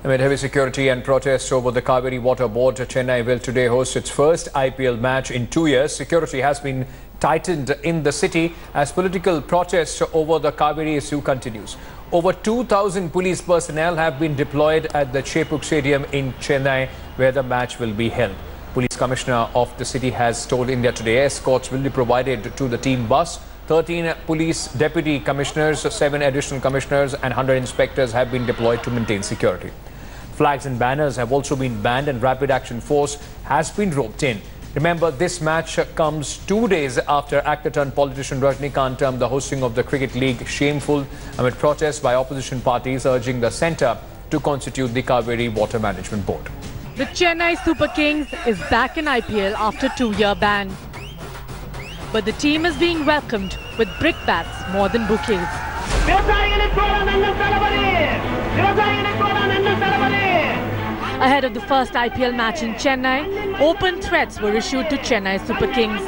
Amid heavy security and protests over the Cauvery Water Board, Chennai will today host its first IPL match in 2 years. Security has been tightened in the city as political protests over the Cauvery issue continues. Over 2,000 police personnel have been deployed at the Chepuk Stadium in Chennai, where the match will be held. Police Commissioner of the city has told India Today escorts will be provided to the team bus. 13 police deputy commissioners, 7 additional commissioners and 100 inspectors have been deployed to maintain security. Flags and banners have also been banned and rapid action force has been roped in. Remember, this match comes 2 days after actor-turned-politician Rajinikanth termed the hosting of the Cricket League shameful amid protests by opposition parties urging the centre to constitute the Cauvery Water Management Board. The Chennai Super Kings is back in IPL after 2-year ban. But the team is being welcomed with brickbats more than bouquets. Ahead of the first IPL match in Chennai, open threats were issued to Chennai Super Kings.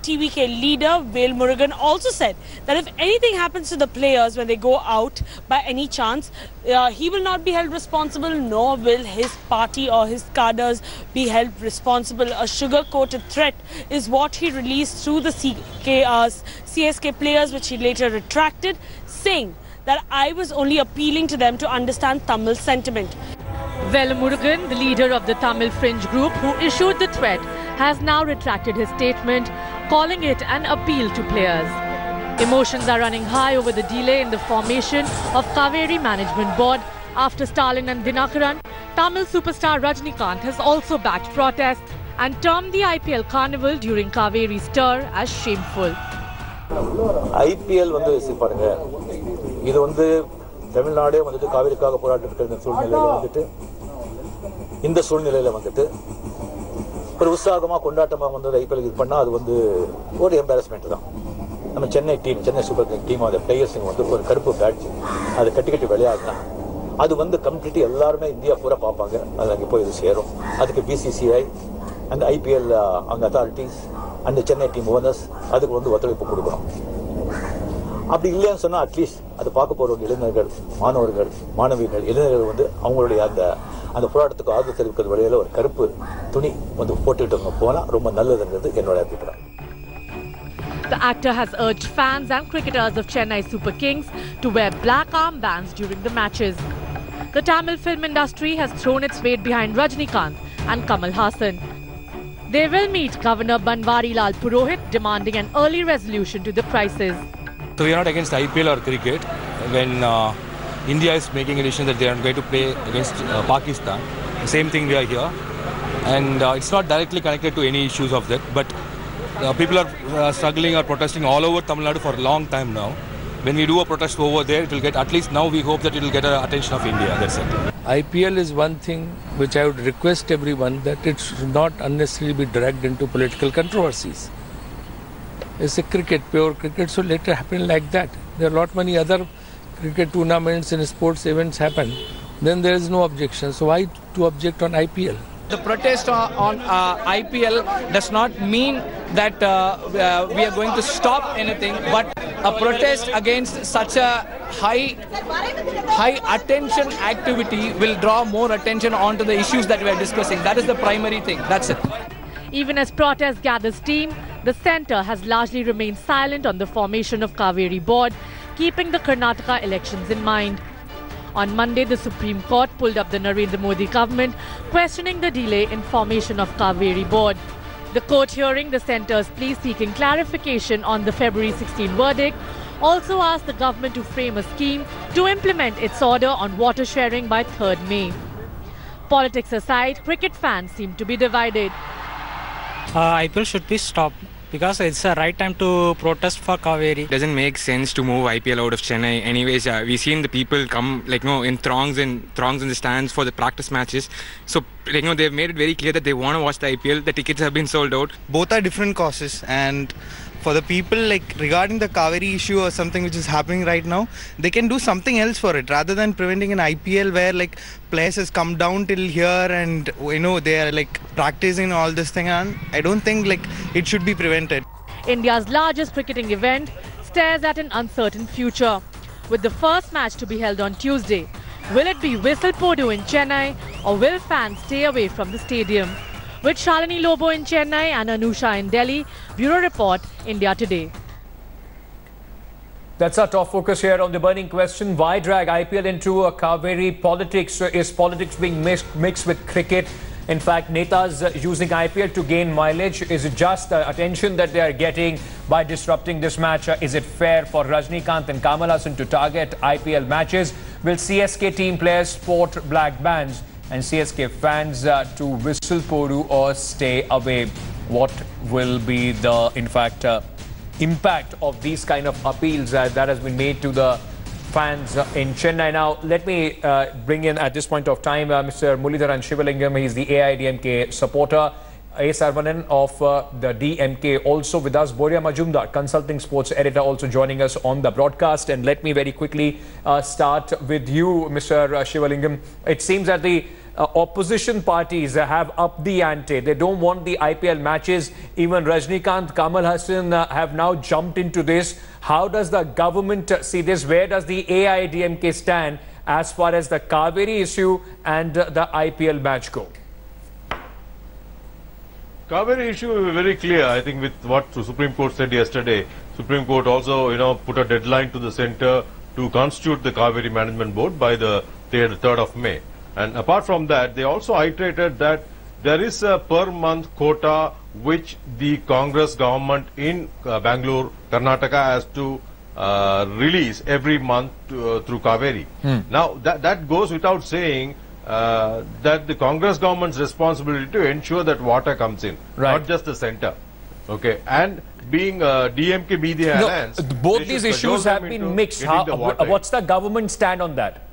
TVK leader Velmurgan also said that if anything happens to the players when they go out by any chance, he will not be held responsible, nor will his party or his cadres be held responsible. A sugar-coated threat is what he released through the CSK players, which he later retracted, saying that I was only appealing to them to understand Tamil sentiment. Velmurgan, the leader of the Tamil fringe group who issued the threat, has now retracted his statement, calling it an appeal to players. Emotions are running high over the delay in the formation of Cauvery Management Board. After Stalin and Dinakaran, Tamil superstar Rajinikanth has also backed protests and termed the IPL carnival during Cauvery's stir as shameful. IPL தமிழ்நாடே வந்துட்டு காவிரிக்காக போராடிட்டு இருக்க சூழ்நிலையில வந்துட்டு இந்த சூழ்நிலையில வந்துட்டு ஒரு உற்சாகமா கொண்டாட்டமா வந்து ஐபிஎல் இது பண்ணா அது வந்து ஒரு எம்பாரஸ்மெண்ட் தான். நம்ம சென்னை சூப்பர் கிங் டீம் அந்த பிளேயர்ஸ் வந்து ஒரு கருப்பு பேட்ஜ் அதை கட்டி விளையாடினா அது வந்து கம்ப்ளீட்லி எல்லாருமே இந்தியா பூரா பார்ப்பாங்க. அது அங்கே போய் இது சேரும். அதுக்கு பிசிசிஐ அந்த ஐபிஎல் அங்கே அத்தாரிட்டிஸ் அந்த சென்னை டீம் ஓனர்ஸ் அதுக்கு வந்து ஒத்துழைப்பு கொடுக்கணும். அப்படி இல்லைன்னு சொன்னா அட்லீஸ்ட் அது பார்க்க போறவங்க இளைஞர்கள், மாணவர்கள், மாணவிகள், இளைஞர்கள் வந்து அவங்களுடைய அந்த போராட்டத்துக்கு ஆதரவு தெரிவிக்கிறது வழியில ஒரு கருப்பு துணி வந்து போட்டுட்டு போனா ரொம்ப நல்லதுங்கிறது என்னோட அபிப்பிராயம். The actor has urged fans and cricketers of Chennai Super Kings to wear black armbands during the matches. The Tamil film industry has thrown its weight behind Rajinikanth and Kamal Haasan. They will meet Governor Banwarilal Purohit demanding an early resolution to the crisis. So we are not against IPL or cricket when India is making a decision that they are going to play against Pakistan. The same thing we are here, and it's not directly connected to any issues of that, but people are struggling or protesting all over Tamil Nadu for a long time now. When we do a protest over there, it will get, at least now we hope that it will get the attention of India. That's it. IPL is one thing which I would request everyone that it should not unnecessarily be dragged into political controversies. It's a cricket, pure cricket, so let it happen like that. There are a lot many other cricket tournaments and sports events happen. Then there is no objection. So why to object on IPL? The protest on IPL does not mean that we are going to stop anything, but a protest against such a high attention activity will draw more attention onto the issues that we are discussing. That is the primary thing. That's it. Even as protests gather steam, the centre has largely remained silent on the formation of Cauvery Board, keeping the Karnataka elections in mind. On Monday, the Supreme Court pulled up the Narendra Modi government, questioning the delay in formation of Cauvery Board. The court hearing the centre's plea seeking clarification on the February 16 verdict also asked the government to frame a scheme to implement its order on water sharing by 3rd May. Politics aside, cricket fans seem to be divided. IPL should be stopped because it's the right time to protest for Cauvery. It doesn't make sense to move IPL out of Chennai. Anyways, we've seen the people come in throngs in the stands for the practice matches. So they've made it very clear that they want to watch the IPL. The tickets have been sold out. Both are different causes, and for the people regarding the Cauvery issue or something which is happening right now, they can do something else for it rather than preventing an IPL where players has come down till here and they are practicing all this thing, and I don't think it should be prevented. India's largest cricketing event stares at an uncertain future, with the first match to be held on Tuesday. Will it be Whistle Podu in Chennai or will fans stay away from the stadium? With Shalini Lobo in Chennai and Anusha in Delhi, Bureau Report, India Today. That's our top focus here on the burning question. Why drag IPL into a Cauvery politics? Is politics being mixed with cricket? In fact, Netas using IPL to gain mileage. Is it just the attention that they are getting by disrupting this match? Is it fair for Rajinikanth and Kamal Haasan to target IPL matches? Will CSK team players sport black bands and CSK fans to whistle podu or stay away? What will be the, in fact, impact of these kind of appeals that has been made to the fans in Chennai? Now, let me bring in at this point of time Mr. Muralidharan Sivalingam. He's the AIDMK supporter. A. Sarvanan of the DMK also with us. Boria Majumdar, consulting sports editor, also joining us on the broadcast. And let me very quickly start with you, Mr. Sivalingam. It seems that the opposition parties have upped the ante. They don't want the IPL matches. Even Rajinikanth, Kamal Haasan have now jumped into this. How does the government see this? Where does the AIDMK stand as far as the Cauvery issue and the IPL match go? Cauvery issue is very clear. I think with what the Supreme Court said yesterday, Supreme Court also, put a deadline to the centre to constitute the Cauvery Management Board by the 3rd of May. And apart from that, they also iterated that there is a per month quota which the Congress government in Bangalore, Karnataka has to release every month through Cauvery. Now, that goes without saying that the Congress government's responsibility to ensure that water comes in, not just the centre. Okay, and being DMK be the alliance, both these issues have been mixed. What's the government stand on that?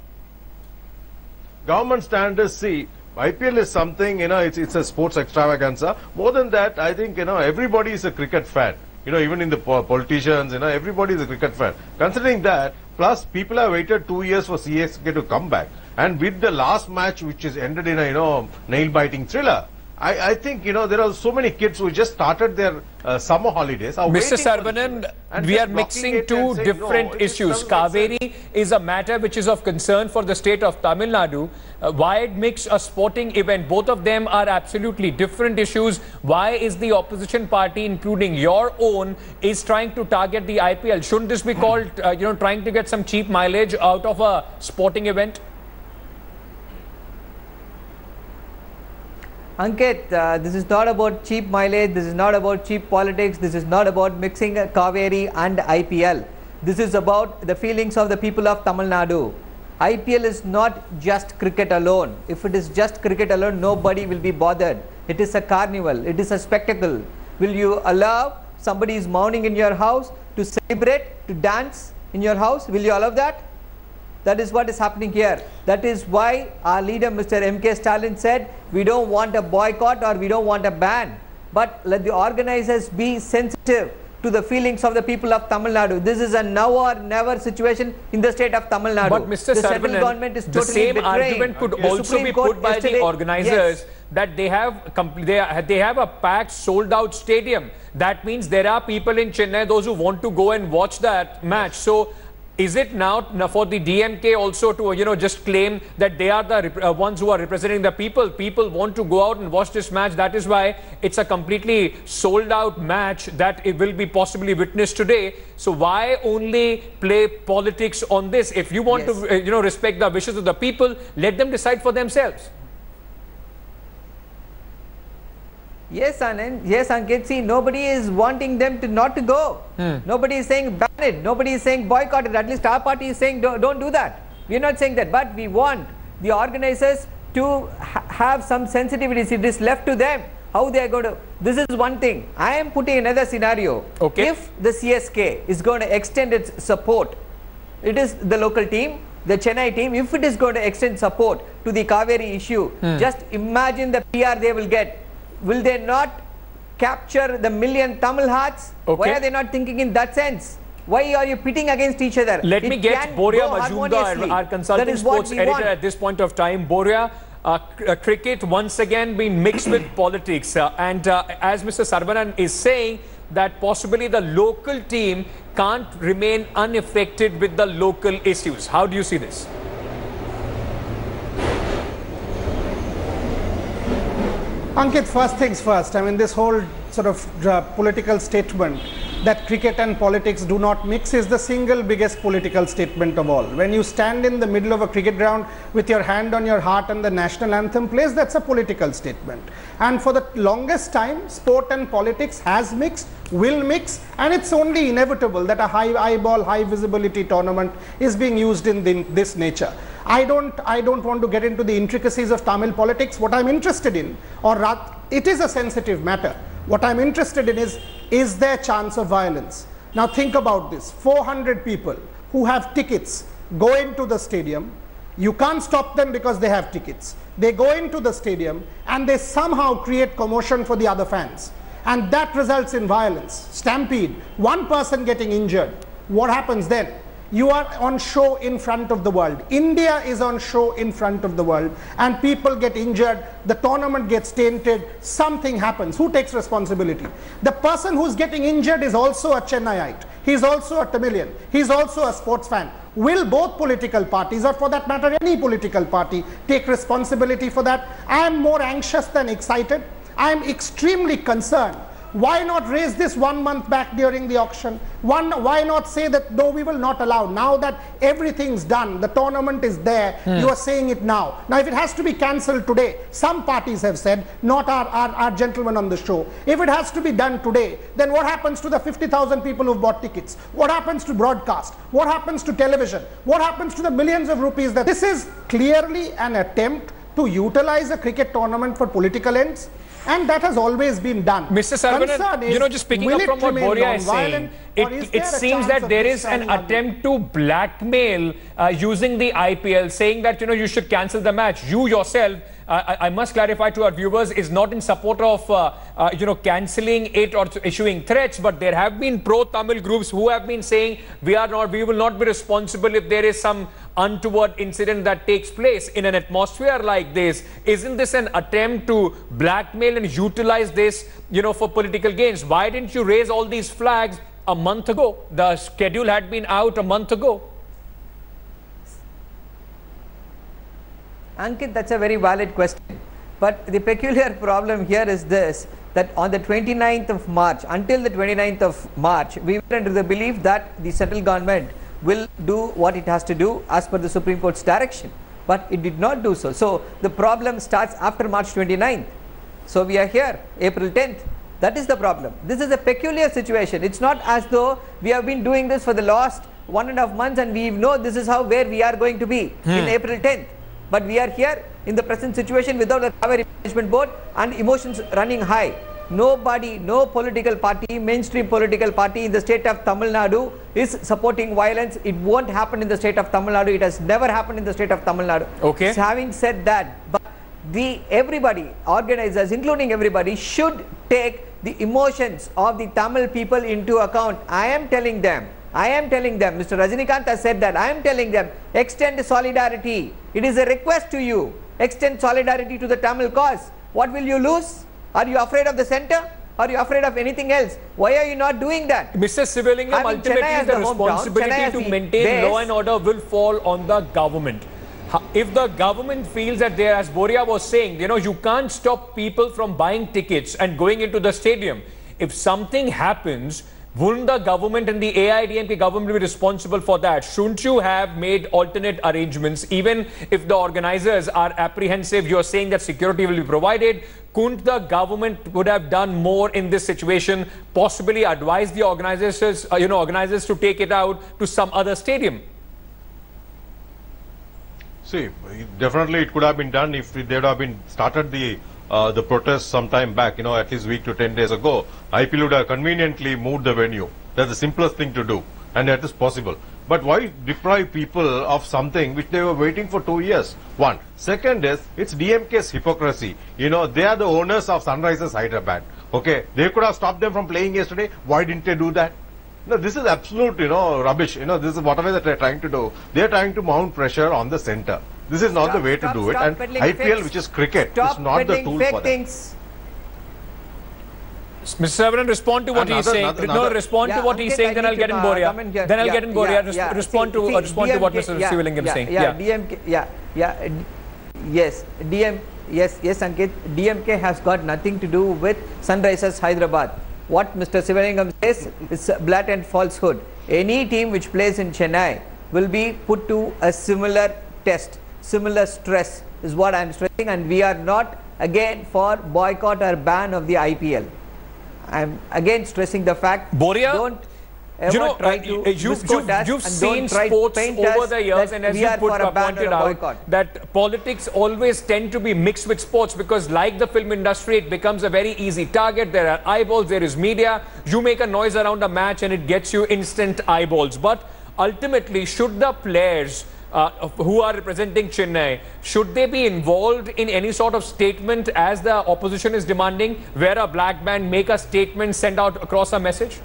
Government stand is, see, IPL is something, it's a sports extravaganza. More than that, I think, everybody is a cricket fan. Even in the politicians, everybody is a cricket fan. Considering that, plus people have waited 2 years for CSK to come back. And with the last match, which is ended in a, nail-biting thriller, I think, there are so many kids who just started their summer holidays. Mr. Sarvanan, we are mixing two different issues. Cauvery is a matter which is of concern for the state of Tamil Nadu. Why mix a sporting event? Both of them are absolutely different issues. Why is the opposition party, including your own, is trying to target the IPL? Shouldn't this be called, trying to get some cheap mileage out of a sporting event? Ankit, this is not about cheap mileage, this is not about cheap politics, this is not about mixing Cauvery and IPL. This is about the feelings of the people of Tamil Nadu. IPL is not just cricket alone. If it is just cricket alone, nobody will be bothered. It is a carnival, it is a spectacle. Will you allow somebody is mourning in your house to celebrate, to dance in your house? Will you allow that? That is what is happening here. That is why our leader Mr. M.K. Stalin said we don't want a boycott or we don't want a ban. But let the organizers be sensitive to the feelings of the people of Tamil Nadu. This is a now or never situation in the state of Tamil Nadu. But Mr. The Sarvanan, central government is totally the same betraying. argument could also be put by the organizers that they have a packed, sold-out stadium. That means there are people in Chennai, those who want to go and watch that match. So, is it now for the DMK also to, just claim that they are the ones who are representing the people? People want to go out and watch this match. That is why it's a completely sold out match that it will be possibly witnessed today. So why only play politics on this? If you want to, respect the wishes of the people, let them decide for themselves. Yes, Anand. Yes, Ankit. See, nobody is wanting them to not to go. Nobody is saying ban it. Nobody is saying boycott it. At least our party is saying don't do that. We are not saying that. But we want the organizers to have some sensitivity. It is left to them how they are going to. This is one thing. I am putting another scenario. Okay. If the CSK is going to extend its support, it is the local team, the Chennai team, if it is going to extend support to the Cauvery issue, just imagine the PR they will get. Will they not capture the million Tamil hearts? Okay. Why are they not thinking in that sense? Why are you pitting against each other? Let me get Boria Majumdar, our consulting sports editor at this point of time. Boria, cricket once again being mixed with politics. And as Mr. Sarvanan is saying, that possibly the local team can't remain unaffected with the local issues. How do you see this? Ankit, first things first. I mean, this whole sort of political statement that cricket and politics do not mix is the single biggest political statement of all. When you stand in the middle of a cricket ground with your hand on your heart and the national anthem plays, that's a political statement. And for the longest time, sport and politics has mixed, will mix, and it's only inevitable that a high eyeball, high visibility tournament is being used in this nature. I don't want to get into the intricacies of Tamil politics. What I'm interested in, it is a sensitive matter. What I'm interested in is there chance of violence? Now think about this. 400 people who have tickets go into the stadium. You can't stop them because they have tickets. They go into the stadium and they somehow create commotion for the other fans. And that results in violence, stampede, one person getting injured. What happens then? You are on show in front of the world. India is on show in front of the world, and people get injured, the tournament gets tainted, something happens. Who takes responsibility? The person who's getting injured is also a Chennaiite. He's also a Tamilian. He's also a sports fan. Will both political parties, or for that matter any political party, take responsibility for that? I am more anxious than excited. I am extremely concerned. Why not raise this 1 month back during the auction? Why not say that no, we will not allow? Now that everything's done, the tournament is there, you are saying it now. Now if it has to be cancelled today, some parties have said, not our gentleman on the show. If it has to be done today, then what happens to the 50,000 people who've bought tickets? What happens to broadcast? What happens to television? What happens to the millions of rupees that this is clearly an attempt to utilize a cricket tournament for political ends? And that has always been done. Mr. Saravanan, just picking up from what Boria is saying, it seems that there is an attempt to blackmail using the IPL, saying that, you should cancel the match. You yourself, I must clarify to our viewers, is not in support of, cancelling it or issuing threats, but there have been pro-Tamil groups who have been saying we will not be responsible if there is some untoward incident that takes place in an atmosphere like this. Isn't this an attempt to blackmail and utilize this, for political gains? Why didn't you raise all these flags a month ago? The schedule had been out a month ago. Ankit, that's a very valid question. But the peculiar problem here is this, that on the 29th of March, until the 29th of March, we were under the belief that the central government will do what it has to do as per the Supreme Court's direction. But it did not do so. So the problem starts after March 29th. So we are here, April 10th. That is the problem. This is a peculiar situation. It's not as though we have been doing this for the last 1.5 months and we know this is where we are going to be in April 10th. But we are here in the present situation without a Cauvery management board and emotions running high. Nobody, no political party, mainstream political party in the state of Tamil Nadu is supporting violence. It won't happen in the state of Tamil Nadu. It has never happened in the state of Tamil Nadu. Okay. So having said that, but everybody, organizers, including everybody, should take the emotions of the Tamil people into account. I am telling them, Mr. Rajinikanth has said that, I am telling them, extend solidarity. It is a request to you. Extend solidarity to the Tamil cause. What will you lose? Are you afraid of the centre? Are you afraid of anything else? Why are you not doing that? Mr. Sivalingam, ultimately the responsibility to maintain law and order will fall on the government. If the government feels that there, as Boria was saying, you can't stop people from buying tickets and going into the stadium. If something happens, wouldn't the government and the AIDMK government be responsible for that? Shouldn't you have made alternate arrangements? Even if the organizers are apprehensive, you're saying that security will be provided. Couldn't the government would have done more in this situation? Possibly advise the organizers, organizers to take it out to some other stadium. See, definitely it could have been done if they would have been started the protest some time back, at least week to 10 days ago. IPL would have conveniently moved the venue. That's the simplest thing to do, and that is possible. But why deprive people of something which they were waiting for 2 years? One. Second is, it's DMK's hypocrisy. They are the owners of Sunrisers Hyderabad. Okay, they could have stopped them from playing yesterday. Why didn't they do that? No, this is absolute, rubbish. This is whatever that they're trying to do. They're trying to mount pressure on the centre. This is not the way to do it. And IPL, which is cricket, is not the tool for that. Mr. Saravanan, respond to what he's saying. Respond to what he's saying, then I'll get in Boria. Then I'll get in Boria. Respond to what Mr. Sivalingam is saying. yes, Ankit, DMK has got nothing to do with Sunrisers Hyderabad. What Mr. Sivalingam says is blatant falsehood. Any team which plays in Chennai will be put to a similar test, similar stress is what I am stressing, and we are not again for boycott or ban of the IPL. I am again stressing the fact, Boria, don't ever try to misquote us, you've and seen don't try to sports paint over us the years, that and as we you are for a ban or pointed a out, boycott. that politics always tend to be mixed with sports, because like the film industry, it becomes a very easy target. There are eyeballs, there is media. You make a noise around a match and it gets you instant eyeballs. But ultimately, should the players who are representing Chennai, should they be involved in any sort of statement as the opposition is demanding, where a black band make a statement, send out across a message?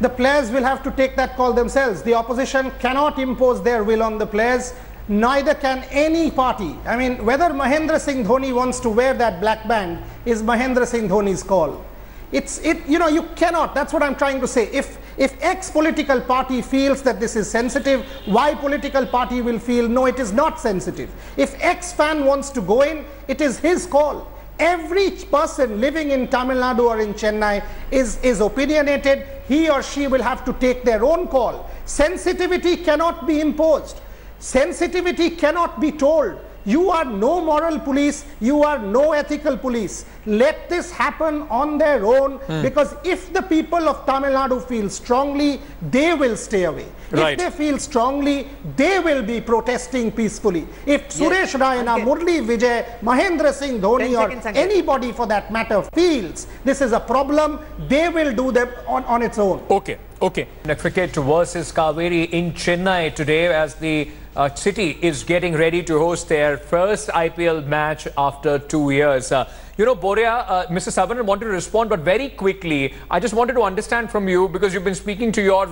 The players will have to take that call themselves. The opposition cannot impose their will on the players, neither can any party. I mean, whether Mahendra Singh Dhoni wants to wear that black band is Mahendra Singh Dhoni's call. You know, you cannot, that's what I'm trying to say. If X political party feels that this is sensitive, Y political party will feel, no, it is not sensitive. If X fan wants to go in, it is his call. Every person living in Tamil Nadu or in Chennai is opinionated. He or she will have to take their own call. Sensitivity cannot be imposed. Sensitivity cannot be told. You are no moral police, you are no ethical police. Let this happen on their own, because if the people of Tamil Nadu feel strongly, they will stay away. Right. If they feel strongly, they will be protesting peacefully. If Suresh Raina, Murli Vijay, Mahendra Singh Dhoni or anybody for that matter feels this is a problem, they will do them on its own. Okay. Cricket versus Cauvery in Chennai today, as the city is getting ready to host their first IPL match after 2 years. You know, Boria, Mr. Savanan wanted to respond, but very quickly, I just wanted to understand from you, because you've been speaking to your,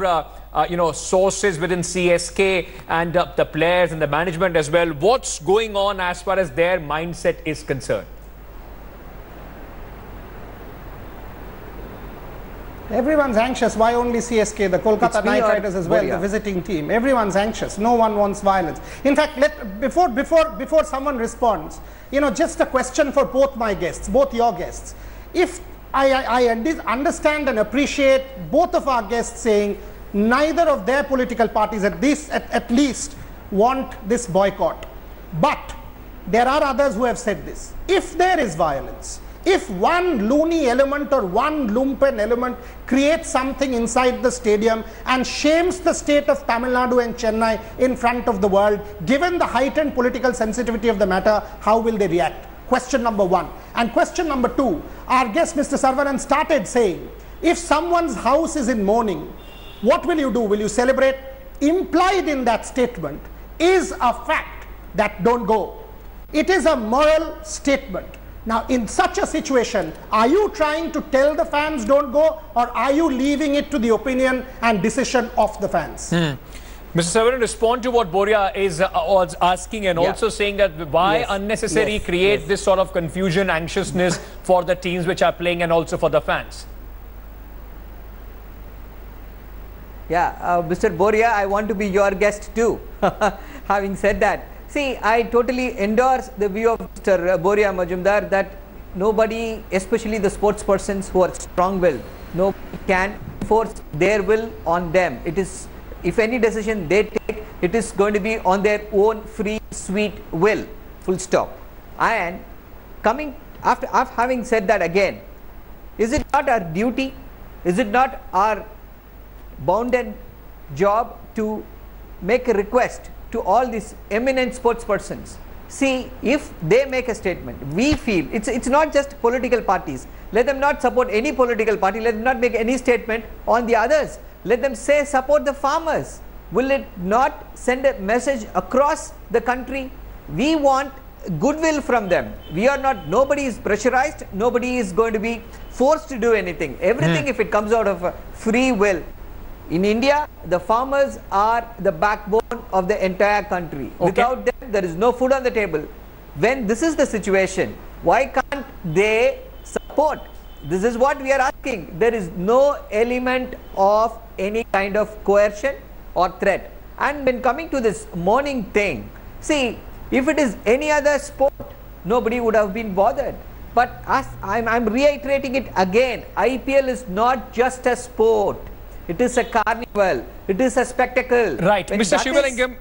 sources within CSK and the players and the management as well. What's going on as far as their mindset is concerned? Everyone's anxious. Why only CSK? The Kolkata Knight Riders as well, the visiting team. Everyone's anxious. No one wants violence. In fact, before someone responds, you know, just a question for both my guests, both your guests. If I understand and appreciate both of our guests saying neither of their political parties at least want this boycott. But there are others who have said this. If there is violence, if one loony element or one lumpen element creates something inside the stadium and shames the state of Tamil Nadu and Chennai in front of the world, given the heightened political sensitivity of the matter, how will they react? Question number one. And question number two, our guest Mr. Sarvanan started saying, if someone's house is in mourning, what will you do? Will you celebrate? Implied in that statement is a fact that don't go. It is a moral statement. Now, in such a situation, are you trying to tell the fans don't go, or are you leaving it to the opinion and decision of the fans? Mr. Savanan, respond to what Boria is asking, and also saying that why unnecessary create this sort of confusion, anxiousness for the teams which are playing and also for the fans. Mr. Boria, I want to be your guest too. Having said that, see, I totally endorse the view of Mr. Boria Majumdar that nobody, especially the sports persons who are strong-willed, nobody can force their will on them. It is, if any decision they take, it is going to be on their own free, sweet will, full stop. And coming after having said that again, is it not our duty, is it not our bounden job to make a request to all these eminent sports persons? See, if they make a statement, we feel it's not just political parties. Let them not support any political party. Let them not make any statement on the others. Let them say support the farmers. Will it not send a message across the country? We want goodwill from them. We are not, nobody is pressurized. Nobody is going to be forced to do anything. Everything, if it comes out of free will. In India, the farmers are the backbone of the entire country. Without them, there is no food on the table. When this is the situation, why can't they support? This is what we are asking. There is no element of any kind of coercion or threat. And when coming to this mourning thing, see, if it is any other sport, nobody would have been bothered. But I'm reiterating it again, IPL is not just a sport. It is a carnival. It is a spectacle. Right, Mr. Shivalingam.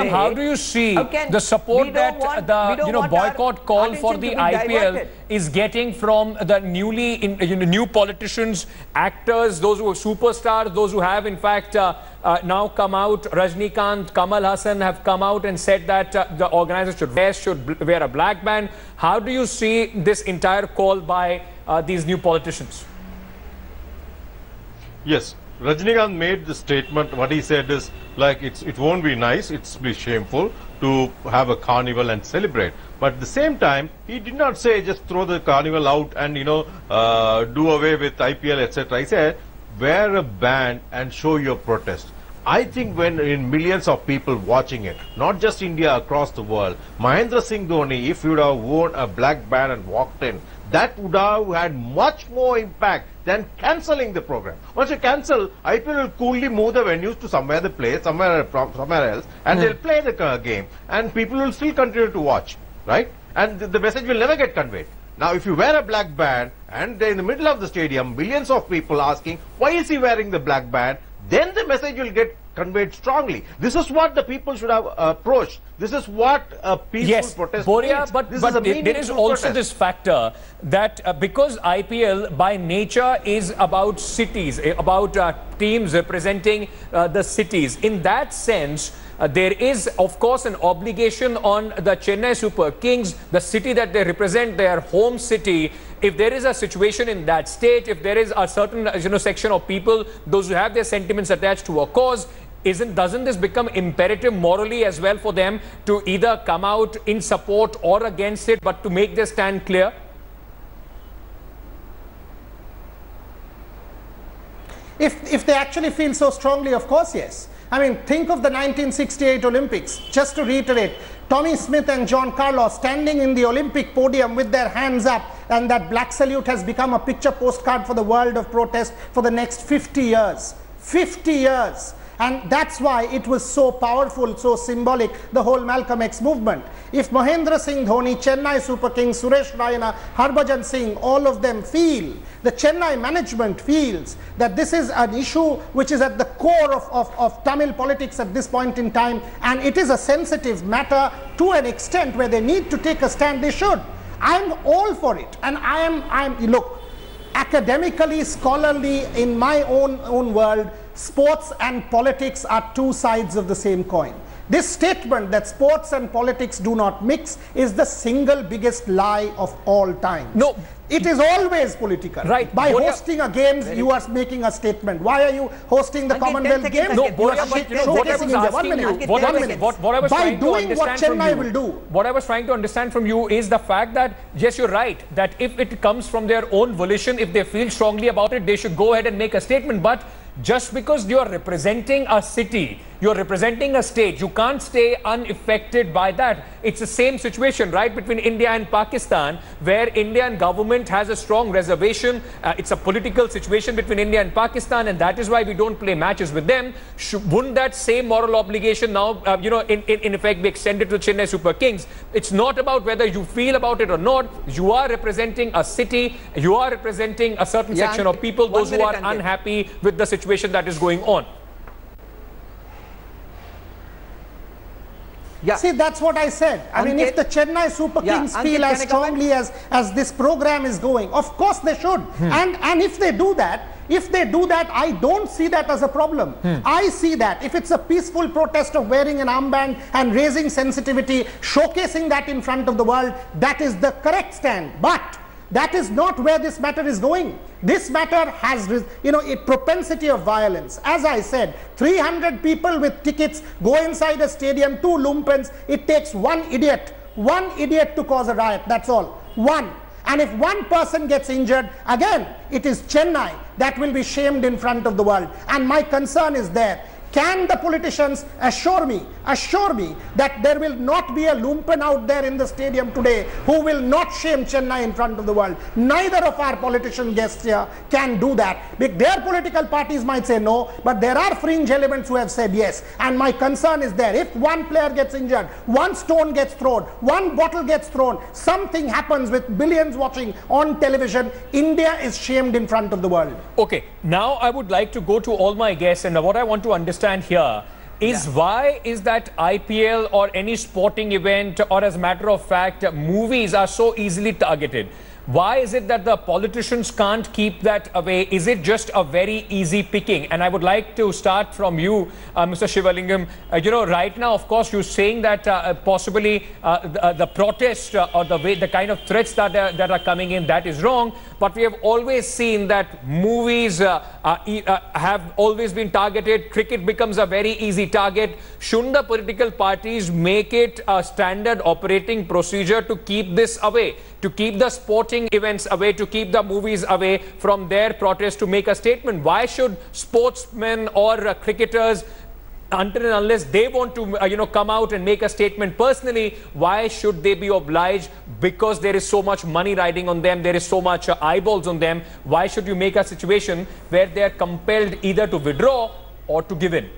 How do you see the support that the boycott call for the IPL is getting from the new politicians, actors, those who are superstars, those who have in fact now come out? Rajinikanth, Kamal Haasan have come out and said that the organizers should wear a black band. How do you see this entire call by these new politicians? Yes, Rajinikanth made the statement. What he said is like it won't be nice, it's be shameful to have a carnival and celebrate. But at the same time, he did not say just throw the carnival out and do away with IPL, etc. He said wear a band and show your protest. I think when in millions of people watching it, not just India, across the world, Mahendra Singh Dhoni, if he would have worn a black band and walked in, that would have had much more impact than cancelling the program. Once you cancel, IPL will coolly move the venues to somewhere they play, somewhere else, and they'll play the game, and people will still continue to watch, right? And the message will never get conveyed. Now, if you wear a black band, and they're in the middle of the stadium, millions of people asking, why is he wearing the black band? Then the message will get conveyed strongly. This is what the people should have approached. This is what a peaceful protest means. But there is also this factor that because IPL by nature is about cities, about teams representing the cities. In that sense, there is, of course, an obligation on the Chennai Super Kings, the city that they represent, their home city. If there is a situation in that state, if there is a certain section of people, those who have their sentiments attached to a cause, doesn't this become imperative morally as well for them to either come out in support or against it, but to make their stand clear? If they actually feel so strongly, of course, yes. I mean, think of the 1968 Olympics. Just to reiterate, Tommy Smith and John Carlos standing in the Olympic podium with their hands up, and that black salute has become a picture postcard for the world of protest for the next 50 years. 50 years. And that's why it was so powerful, so symbolic, the whole Malcolm X movement. If Mahendra Singh Dhoni, Chennai Super Kings, Suresh Raina, Harbhajan Singh, all of them feel, the Chennai management feels that this is an issue which is at the core of Tamil politics at this point in time, and it is a sensitive matter to an extent where they need to take a stand, they should. I'm all for it. And look, academically, scholarly, in my own world, sports and politics are two sides of the same coin. This statement that sports and politics do not mix is the single biggest lie of all time. No, it is always political. By hosting a games, you are making a statement. Why are you hosting the Commonwealth Games? No, what I was trying to understand from you is the fact that, yes, you're right, that if it comes from their own volition, if they feel strongly about it, they should go ahead and make a statement. But just because you are representing a city, you're representing a state, you can't stay unaffected by that. It's the same situation, right, between India and Pakistan, where Indian government has a strong reservation. It's a political situation between India and Pakistan, and that is why we don't play matches with them. Wouldn't that same moral obligation now, in effect, be extended to Chennai Super Kings? It's not about whether you feel about it or not. You are representing a city. You are representing a certain section of people, those who are unhappy with the situation that is going on. Yeah. See, that's what I said. I mean, if the Chennai Super Kings feel as strongly as this program is going, of course they should. And if they do that, I don't see that as a problem. I see that if it's a peaceful protest of wearing an armband and raising sensitivity, showcasing that in front of the world, that is the correct stand. But that is not where this matter is going. This matter has, a propensity of violence. As I said, 300 people with tickets go inside a stadium, 2 lumpens. It takes one idiot to cause a riot. That's all. One. And if one person gets injured, again, it is Chennai that will be shamed in front of the world. And my concern is there. Can the politicians assure me that there will not be a lumpen out there in the stadium today who will not shame Chennai in front of the world? Neither of our politician guests here can do that. Their political parties might say no, but there are fringe elements who have said yes. And my concern is there. If one player gets injured, one stone gets thrown, one bottle gets thrown, something happens with billions watching on television, India is shamed in front of the world. Okay, now I would like to go to all my guests, and what I want to understand here is why is that IPL or any sporting event, or as a matter of fact movies, are so easily targeted? Why is it that the politicians can't keep that away? Is it just a very easy picking? And I would like to start from you, Mr. Shivalingam. You know, right now, of course, you're saying that possibly the protest or the kind of threats that are coming in, that is wrong. But we have always seen that movies have always been targeted. Cricket becomes a very easy target. Shouldn't the political parties make it a standard operating procedure to keep this away, to keep the sporting events away, to keep the movies away from their protest, to make a statement? Why should sportsmen or cricketers, until and unless they want to come out and make a statement personally, why should they be obliged? Because there is so much money riding on them, there is so much eyeballs on them. Why should you make a situation where they are compelled either to withdraw or to give in?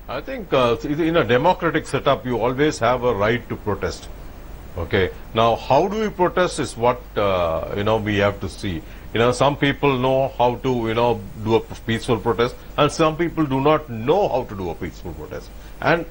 I think in a democratic setup, you always have a right to protest. Okay. Now, how do we protest is what we have to see. Some people know how to do a peaceful protest, and some people do not know how to do a peaceful protest. And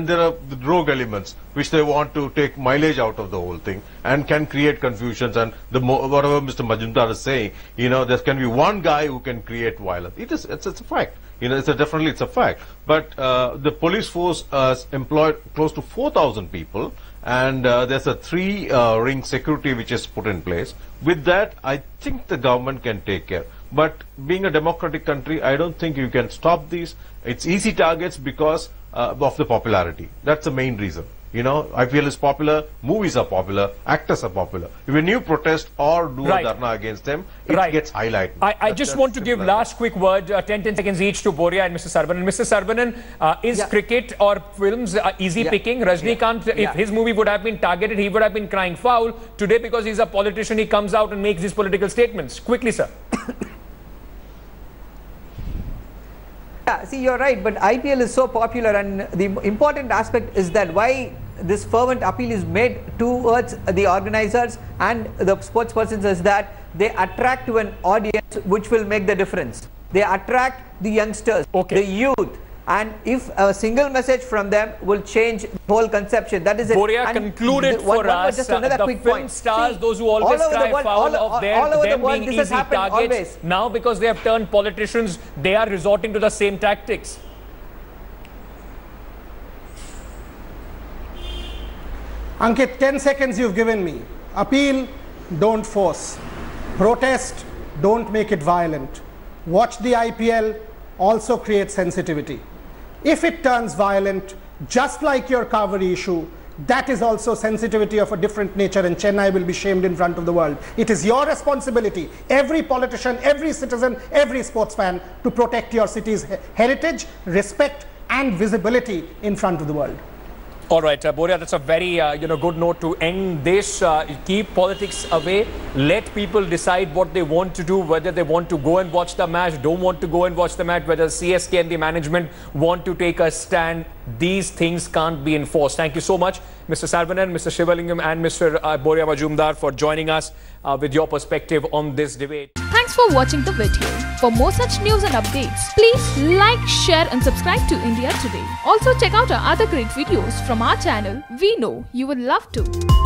there are the rogue elements which they want to take mileage out of the whole thing and can create confusions. And whatever Mr. Majumdar is saying, there can be one guy who can create violence. It's a fact. Definitely it's a fact. But the police force employed close to 4,000 people, and there's a 3-ring security which is put in place. With that, I think the government can take care. But being a democratic country, I don't think you can stop these. It's easy targets because of the popularity. That's the main reason. IPL is popular, movies are popular, actors are popular. If a new protest or do a dharna against them, it gets highlighted. I just want to give last quick word, 10 seconds each, to Boria and Mr. Sarvanan. Mr. Sarvanan, is cricket or films easy picking? Rajinikanth, if his movie would have been targeted, he would have been crying foul. Today, because he's a politician, he comes out and makes these political statements. Quickly, sir. Yeah, see, you're right, but IPL is so popular, and the important aspect is that why this fervent appeal is made towards the organizers and the sports persons is that they attract to an audience which will make the difference. They attract the youngsters, the youth, and if a single message from them will change the whole conception. That is it. Boria concluded for us just another the quick film point. stars, those who always cry foul of them being easy targets. Always. Now, because they have turned politicians, they are resorting to the same tactics. Ankit, 10 seconds you've given me. Appeal, don't force. Protest, don't make it violent. Watch the IPL, also create sensitivity. If it turns violent, just like your Cauvery issue, that is also sensitivity of a different nature, and Chennai will be shamed in front of the world. It is your responsibility, every politician, every citizen, every sports fan, to protect your city's heritage, respect and visibility in front of the world. All right, Boria, that's a very good note to end this. Keep politics away. Let people decide what they want to do, whether they want to go and watch the match, don't want to go and watch the match, whether CSK and the management want to take a stand. These things can't be enforced. Thank you so much, Mr. Sarvanan, Mr. Shivalingam and Mr. Boria Majumdar for joining us with your perspective on this debate. Thanks for watching the video. For more such news and updates, please like, share and subscribe to India Today. Also check out our other great videos from our channel. We know you would love to.